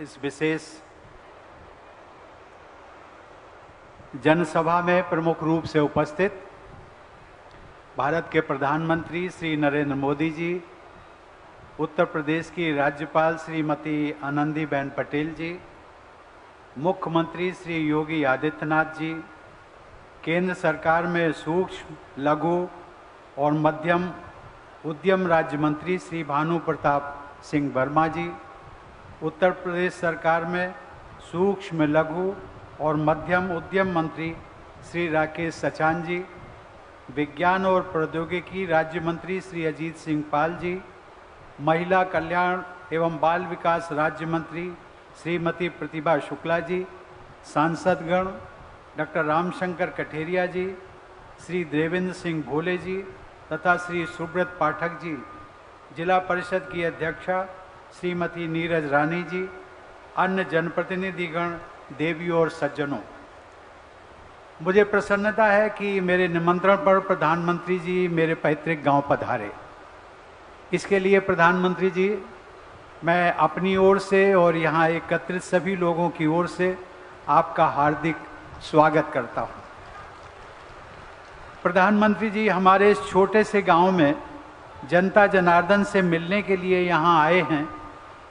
इस विशेष जनसभा में प्रमुख रूप से उपस्थित भारत के प्रधानमंत्री श्री नरेंद्र मोदी जी, उत्तर प्रदेश की राज्यपाल श्रीमती आनंदीबेन पटेल जी, मुख्यमंत्री श्री योगी आदित्यनाथ जी, केंद्र सरकार में सूक्ष्म, लघु और मध्यम उद्यम राज्य मंत्री श्री भानु प्रताप सिंह वर्मा जी, उत्तर प्रदेश सरकार में सूक्ष्म, लघु और मध्यम उद्यम मंत्री श्री राकेश सचान जी, विज्ञान और प्रौद्योगिकी राज्य मंत्री श्री अजीत सिंह पाल जी, महिला कल्याण एवं बाल विकास राज्य मंत्री श्रीमती प्रतिभा शुक्ला जी, सांसदगण डॉक्टर रामशंकर कठेरिया जी, श्री देवेंद्र सिंह भोले जी तथा श्री सुब्रत पाठक जी, जिला परिषद की अध्यक्षा श्रीमती नीरज रानी जी, अन्य जनप्रतिनिधिगण, देवियों और सज्जनों, मुझे प्रसन्नता है कि मेरे निमंत्रण पर प्रधानमंत्री जी मेरे पैतृक गांव पधारे। इसके लिए प्रधानमंत्री जी, मैं अपनी ओर से और यहाँ एकत्रित सभी लोगों की ओर से आपका हार्दिक स्वागत करता हूँ। प्रधानमंत्री जी हमारे इस छोटे से गांव में जनता जनार्दन से मिलने के लिए यहाँ आए हैं,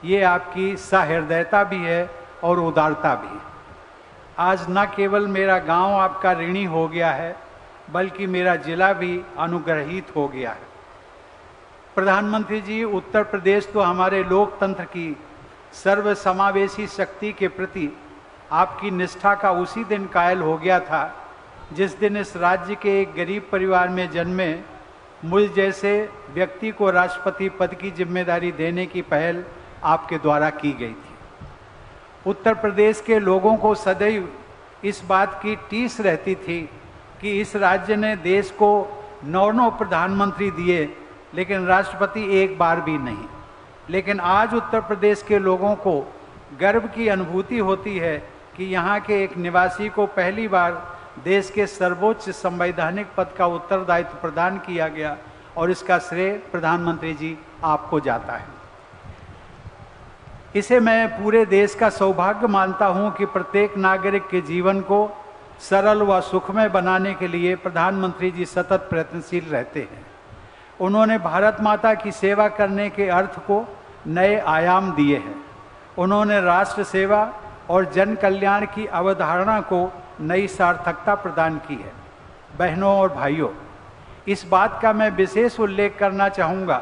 ये आपकी सहृदयता भी है और उदारता भी। आज न केवल मेरा गांव आपका ऋणी हो गया है, बल्कि मेरा जिला भी अनुग्रहित हो गया है। प्रधानमंत्री जी, उत्तर प्रदेश तो हमारे लोकतंत्र की सर्वसमावेशी शक्ति के प्रति आपकी निष्ठा का उसी दिन कायल हो गया था जिस दिन इस राज्य के एक गरीब परिवार में जन्मे मुझ जैसे व्यक्ति को राष्ट्रपति पद की जिम्मेदारी देने की पहल आपके द्वारा की गई थी। उत्तर प्रदेश के लोगों को सदैव इस बात की टीस रहती थी कि इस राज्य ने देश को 9 प्रधानमंत्री दिए, लेकिन राष्ट्रपति एक बार भी नहीं। लेकिन आज उत्तर प्रदेश के लोगों को गर्व की अनुभूति होती है कि यहाँ के एक निवासी को पहली बार देश के सर्वोच्च संवैधानिक पद का उत्तरदायित्व प्रदान किया गया और इसका श्रेय प्रधानमंत्री जी आपको जाता है। इसे मैं पूरे देश का सौभाग्य मानता हूं कि प्रत्येक नागरिक के जीवन को सरल व सुखमय बनाने के लिए प्रधानमंत्री जी सतत प्रयत्नशील रहते हैं। उन्होंने भारत माता की सेवा करने के अर्थ को नए आयाम दिए हैं। उन्होंने राष्ट्र सेवा और जन कल्याण की अवधारणा को नई सार्थकता प्रदान की है। बहनों और भाइयों, इस बात का मैं विशेष उल्लेख करना चाहूँगा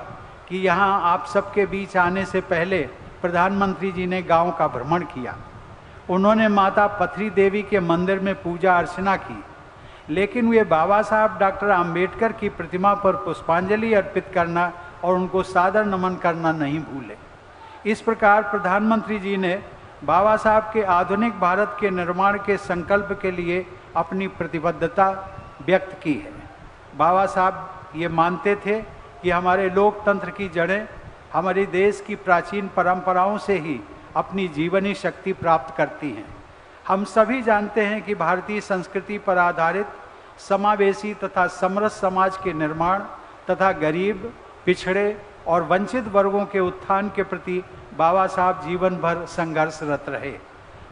कि यहाँ आप सबके बीच आने से पहले प्रधानमंत्री जी ने गांव का भ्रमण किया। उन्होंने माता पथरी देवी के मंदिर में पूजा अर्चना की, लेकिन वे बाबा साहब डॉक्टर आम्बेडकर की प्रतिमा पर पुष्पांजलि अर्पित करना और उनको सादर नमन करना नहीं भूले। इस प्रकार प्रधानमंत्री जी ने बाबा साहब के आधुनिक भारत के निर्माण के संकल्प के लिए अपनी प्रतिबद्धता व्यक्त की है। बाबा साहब ये मानते थे कि हमारे लोकतंत्र की जड़ें हमारे देश की प्राचीन परंपराओं से ही अपनी जीवनी शक्ति प्राप्त करती हैं। हम सभी जानते हैं कि भारतीय संस्कृति पर आधारित समावेशी तथा समरस समाज के निर्माण तथा गरीब, पिछड़े और वंचित वर्गों के उत्थान के प्रति बाबा साहब जीवन भर संघर्षरत रहे।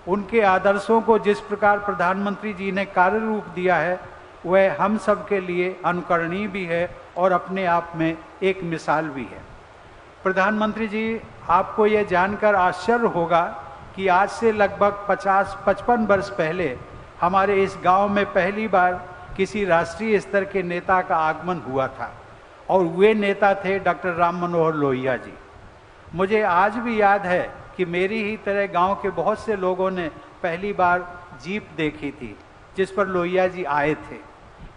उनके आदर्शों को जिस प्रकार प्रधानमंत्री जी ने कार्य रूप दिया है, वह हम सब के लिए अनुकरणीय भी है और अपने आप में एक मिसाल भी है। प्रधानमंत्री जी, आपको यह जानकर आश्चर्य होगा कि आज से लगभग 50-55 वर्ष पहले हमारे इस गांव में पहली बार किसी राष्ट्रीय स्तर के नेता का आगमन हुआ था और वे नेता थे डॉक्टर राम मनोहर लोहिया जी। मुझे आज भी याद है कि मेरी ही तरह गांव के बहुत से लोगों ने पहली बार जीप देखी थी जिस पर लोहिया जी आए थे।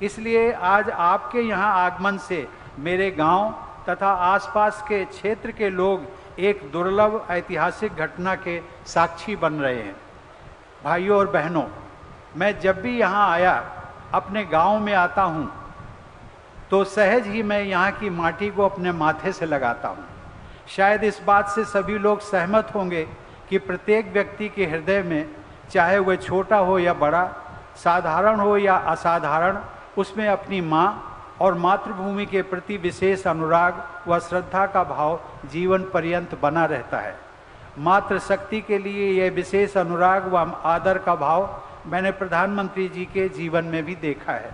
इसलिए आज आपके यहाँ आगमन से मेरे गांव तथा आसपास के क्षेत्र के लोग एक दुर्लभ ऐतिहासिक घटना के साक्षी बन रहे हैं। भाइयों और बहनों, मैं जब भी यहाँ आया, अपने गांव में आता हूँ, तो सहज ही मैं यहाँ की माटी को अपने माथे से लगाता हूँ। शायद इस बात से सभी लोग सहमत होंगे कि प्रत्येक व्यक्ति के हृदय में, चाहे वह छोटा हो या बड़ा, साधारण हो या असाधारण, उसमें अपनी माँ और मातृभूमि के प्रति विशेष अनुराग व श्रद्धा का भाव जीवन पर्यंत बना रहता है। मातृशक्ति के लिए यह विशेष अनुराग व आदर का भाव मैंने प्रधानमंत्री जी के जीवन में भी देखा है।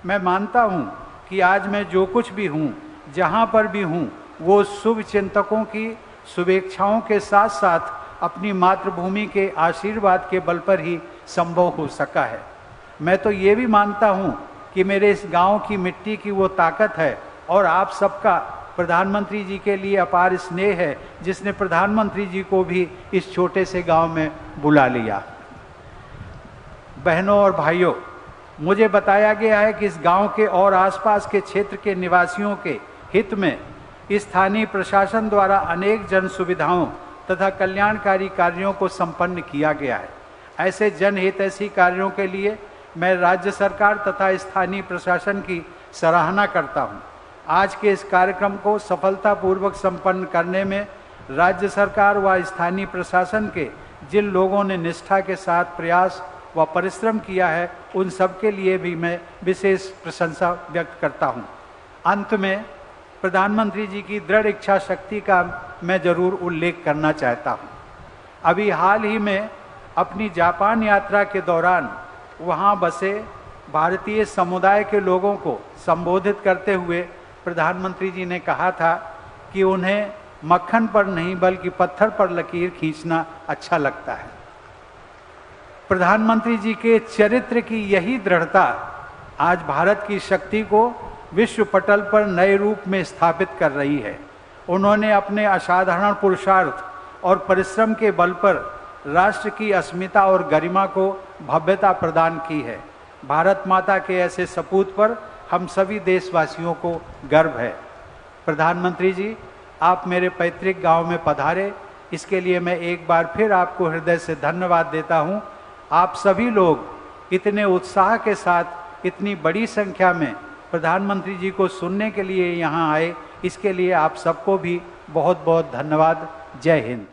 मैं मानता हूँ कि आज मैं जो कुछ भी हूँ, जहाँ पर भी हूँ, वो शुभ चिंतकों की शुभेच्छाओं के साथ साथ अपनी मातृभूमि के आशीर्वाद के बल पर ही संभव हो सका है। मैं तो ये भी मानता हूँ कि मेरे इस गांव की मिट्टी की वो ताकत है और आप सबका प्रधानमंत्री जी के लिए अपार स्नेह है, जिसने प्रधानमंत्री जी को भी इस छोटे से गांव में बुला लिया। बहनों और भाइयों, मुझे बताया गया है कि इस गांव के और आसपास के क्षेत्र के निवासियों के हित में स्थानीय प्रशासन द्वारा अनेक जन सुविधाओं तथा कल्याणकारी कार्यों को संपन्न किया गया है। ऐसे जनहितैषी कार्यों के लिए मैं राज्य सरकार तथा स्थानीय प्रशासन की सराहना करता हूं। आज के इस कार्यक्रम को सफलतापूर्वक संपन्न करने में राज्य सरकार व स्थानीय प्रशासन के जिन लोगों ने निष्ठा के साथ प्रयास व परिश्रम किया है, उन सब के लिए भी मैं विशेष प्रशंसा व्यक्त करता हूं। अंत में प्रधानमंत्री जी की दृढ़ इच्छा शक्ति का मैं जरूर उल्लेख करना चाहता हूं। अभी हाल ही में अपनी जापान यात्रा के दौरान वहां बसे भारतीय समुदाय के लोगों को संबोधित करते हुए प्रधानमंत्री जी ने कहा था कि उन्हें मक्खन पर नहीं बल्कि पत्थर पर लकीर खींचना अच्छा लगता है। प्रधानमंत्री जी के चरित्र की यही दृढ़ता आज भारत की शक्ति को विश्व पटल पर नए रूप में स्थापित कर रही है। उन्होंने अपने असाधारण पुरुषार्थ और परिश्रम के बल पर राष्ट्र की अस्मिता और गरिमा को भव्यता प्रदान की है। भारत माता के ऐसे सपूत पर हम सभी देशवासियों को गर्व है। प्रधानमंत्री जी, आप मेरे पैतृक गांव में पधारे, इसके लिए मैं एक बार फिर आपको हृदय से धन्यवाद देता हूं। आप सभी लोग इतने उत्साह के साथ इतनी बड़ी संख्या में प्रधानमंत्री जी को सुनने के लिए यहाँ आए, इसके लिए आप सबको भी बहुत बहुत धन्यवाद। जय हिंद।